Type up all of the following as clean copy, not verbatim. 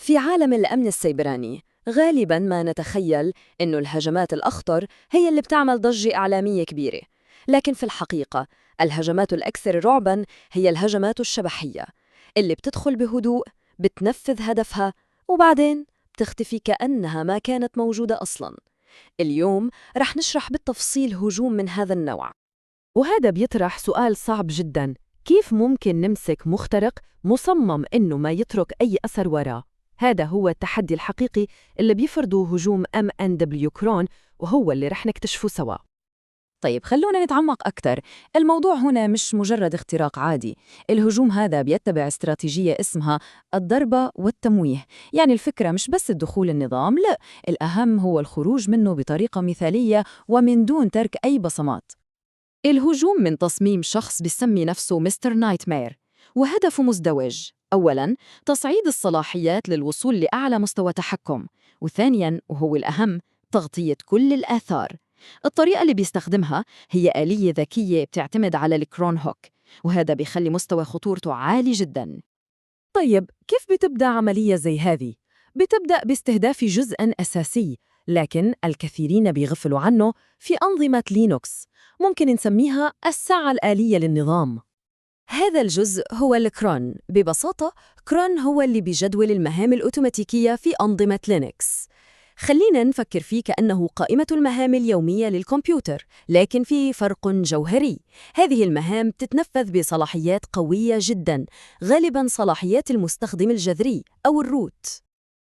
في عالم الأمن السيبراني غالباً ما نتخيل إنه الهجمات الأخطر هي اللي بتعمل ضجة إعلامية كبيرة، لكن في الحقيقة الهجمات الأكثر رعباً هي الهجمات الشبحية اللي بتدخل بهدوء، بتنفذ هدفها وبعدين بتختفي كأنها ما كانت موجودة أصلاً. اليوم رح نشرح بالتفصيل هجوم من هذا النوع. وهذا بيطرح سؤال صعب جداً، كيف ممكن نمسك مخترق مصمم إنه ما يترك أي أثر وراه؟ هذا هو التحدي الحقيقي اللي بيفرضه هجوم MNW كرون، وهو اللي رح نكتشفه سوا. طيب خلونا نتعمق أكثر. الموضوع هنا مش مجرد اختراق عادي. الهجوم هذا بيتبع استراتيجية اسمها الضربة والتمويه. يعني الفكرة مش بس الدخول النظام، لا، الأهم هو الخروج منه بطريقة مثالية ومن دون ترك أي بصمات. الهجوم من تصميم شخص بيسمي نفسه مستر نايتمير، وهدفه مزدوج. أولاً، تصعيد الصلاحيات للوصول لأعلى مستوى تحكم، وثانياً وهو الأهم، تغطية كل الآثار. الطريقة اللي بيستخدمها هي آلية ذكية بتعتمد على الكرون هوك، وهذا بيخلي مستوى خطورته عالي جداً. طيب كيف بتبدأ عملية زي هذه؟ بتبدأ باستهداف جزء أساسي، لكن الكثيرين بيغفلوا عنه في أنظمة لينوكس. ممكن نسميها الساعة الآلية للنظام. هذا الجزء هو الكرون. ببساطة كرون هو اللي بيجدول المهام الأوتوماتيكية في أنظمة لينكس. خلينا نفكر فيه كأنه قائمة المهام اليومية للكمبيوتر، لكن في فرق جوهري. هذه المهام تتنفذ بصلاحيات قوية جداً، غالباً صلاحيات المستخدم الجذري أو الروت.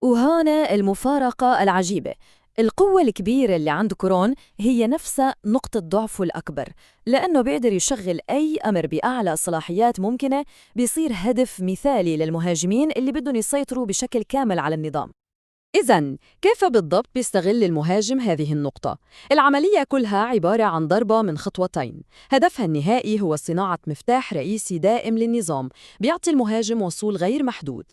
وهنا المفارقة العجيبة، القوة الكبيرة اللي عند كرون هي نفسها نقطة ضعفه الأكبر، لأنه بيقدر يشغل أي أمر بأعلى صلاحيات ممكنة، بيصير هدف مثالي للمهاجمين اللي بدهم يسيطروا بشكل كامل على النظام. إذن كيف بالضبط بيستغل المهاجم هذه النقطة؟ العملية كلها عبارة عن ضربة من خطوتين، هدفها النهائي هو صناعة مفتاح رئيسي دائم للنظام بيعطي المهاجم وصول غير محدود.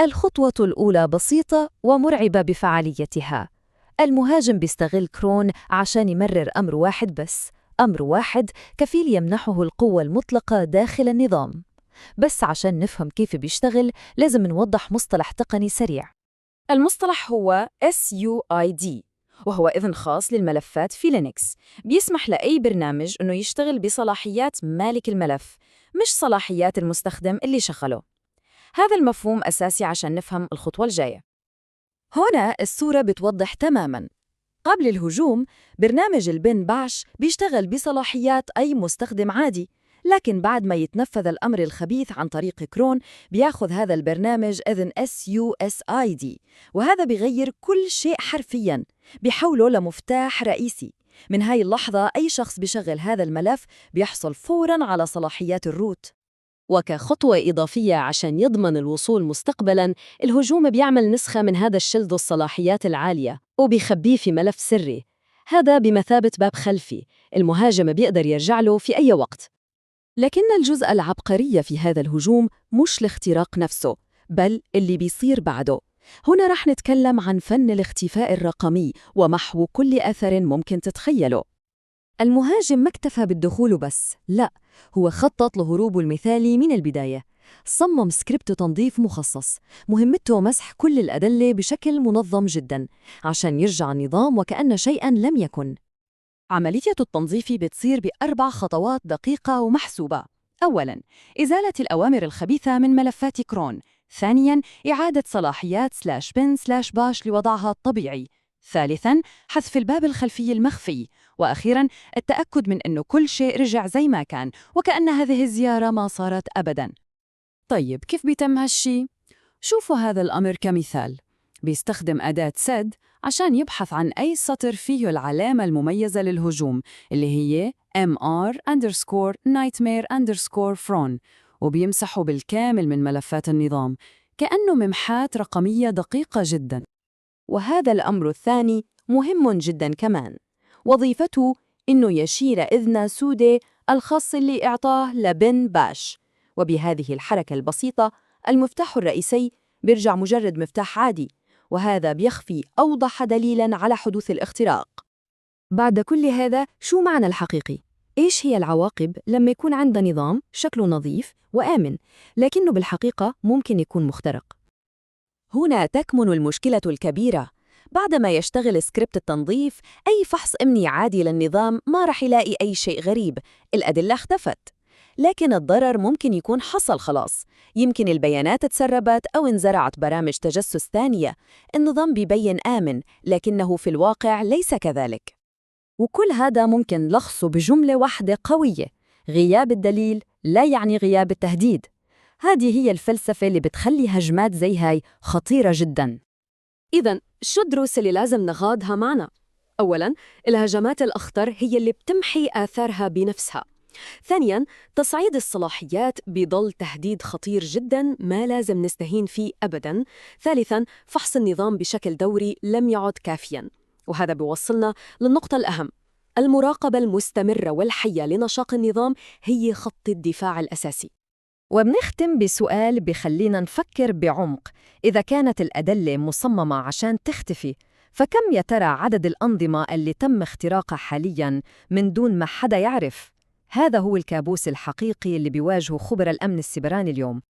الخطوة الأولى بسيطة ومرعبة بفعاليتها. المهاجم بيستغل كرون عشان يمرر أمر واحد بس، أمر واحد كفيل يمنحه القوة المطلقة داخل النظام. بس عشان نفهم كيف بيشتغل لازم نوضح مصطلح تقني سريع. المصطلح هو SUID، وهو إذن خاص للملفات في لينكس، بيسمح لأي برنامج أنه يشتغل بصلاحيات مالك الملف، مش صلاحيات المستخدم اللي شغله. هذا المفهوم أساسي عشان نفهم الخطوة الجاية. هنا الصورة بتوضح تماماً. قبل الهجوم برنامج البن باش بيشتغل بصلاحيات أي مستخدم عادي، لكن بعد ما يتنفذ الأمر الخبيث عن طريق كرون بياخذ هذا البرنامج إذن SUSID، وهذا بيغير كل شيء حرفياً، بيحوله لمفتاح رئيسي. من هاي اللحظة أي شخص بيشغل هذا الملف بيحصل فوراً على صلاحيات الروت. وكخطوة إضافية عشان يضمن الوصول مستقبلاً، الهجوم بيعمل نسخة من هذا الشلد الصلاحيات العالية وبيخبيه في ملف سري. هذا بمثابة باب خلفي، المهاجم بيقدر يرجع له في أي وقت. لكن الجزء العبقري في هذا الهجوم مش الاختراق نفسه، بل اللي بيصير بعده. هنا رح نتكلم عن فن الاختفاء الرقمي ومحو كل أثر ممكن تتخيله. المهاجم ما اكتفى بالدخول بس، لا، هو خطط لهروبه المثالي من البداية. صمم سكريبت تنظيف مخصص، مهمته مسح كل الأدلة بشكل منظم جدا عشان يرجع النظام وكأن شيئا لم يكن. عملية التنظيف بتصير ب4 خطوات دقيقة ومحسوبة. أولاً، إزالة الأوامر الخبيثة من ملفات كرون. ثانياً، إعادة صلاحيات /bin/bash لوضعها الطبيعي. ثالثاً، حذف الباب الخلفي المخفي. وأخيراً، التأكد من أنه كل شيء رجع زي ما كان وكأن هذه الزيارة ما صارت أبداً. طيب كيف بيتم هالشي؟ شوفوا هذا الأمر كمثال. بيستخدم أداة سد عشان يبحث عن أي سطر فيه العلامة المميزة للهجوم اللي هي MR_Nightmare_From، وبيمسحه بالكامل من ملفات النظام كأنه ممحات رقمية دقيقة جداً. وهذا الأمر الثاني مهم جداً كمان، وظيفته إنه يشير إذن سودة الخاص اللي إعطاه لبن باش، وبهذه الحركة البسيطة المفتاح الرئيسي بيرجع مجرد مفتاح عادي، وهذا بيخفي أوضح دليلاً على حدوث الاختراق. بعد كل هذا شو معنى الحقيقي؟ إيش هي العواقب لما يكون عندنا نظام شكله نظيف وآمن، لكنه بالحقيقة ممكن يكون مخترق؟ هنا تكمن المشكلة الكبيرة. بعدما يشتغل سكريبت التنظيف، أي فحص أمني عادي للنظام ما رح يلاقي أي شيء غريب، الأدلة اختفت. لكن الضرر ممكن يكون حصل خلاص، يمكن البيانات اتسربت أو انزرعت برامج تجسس ثانية. النظام بيبين آمن، لكنه في الواقع ليس كذلك. وكل هذا ممكن لخصه بجملة واحدة قوية: غياب الدليل لا يعني غياب التهديد. هذه هي الفلسفة اللي بتخلي هجمات زي هاي خطيرة جداً. إذن شو الدروس اللي لازم ناخدها معنا؟ أولاً، الهجمات الأخطر هي اللي بتمحي آثارها بنفسها. ثانياً، تصعيد الصلاحيات بيضل تهديد خطير جداً ما لازم نستهين فيه أبداً. ثالثاً، فحص النظام بشكل دوري لم يعد كافياً. وهذا بيوصلنا للنقطة الأهم: المراقبة المستمرة والحية لنشاط النظام هي خط الدفاع الأساسي. وبنختم بسؤال بخلينا نفكر بعمق. إذا كانت الأدلة مصممة عشان تختفي، فكم يا ترى عدد الأنظمة اللي تم اختراقها حالياً من دون ما حدا يعرف؟ هذا هو الكابوس الحقيقي اللي بيواجهه خبراء الأمن السيبراني اليوم.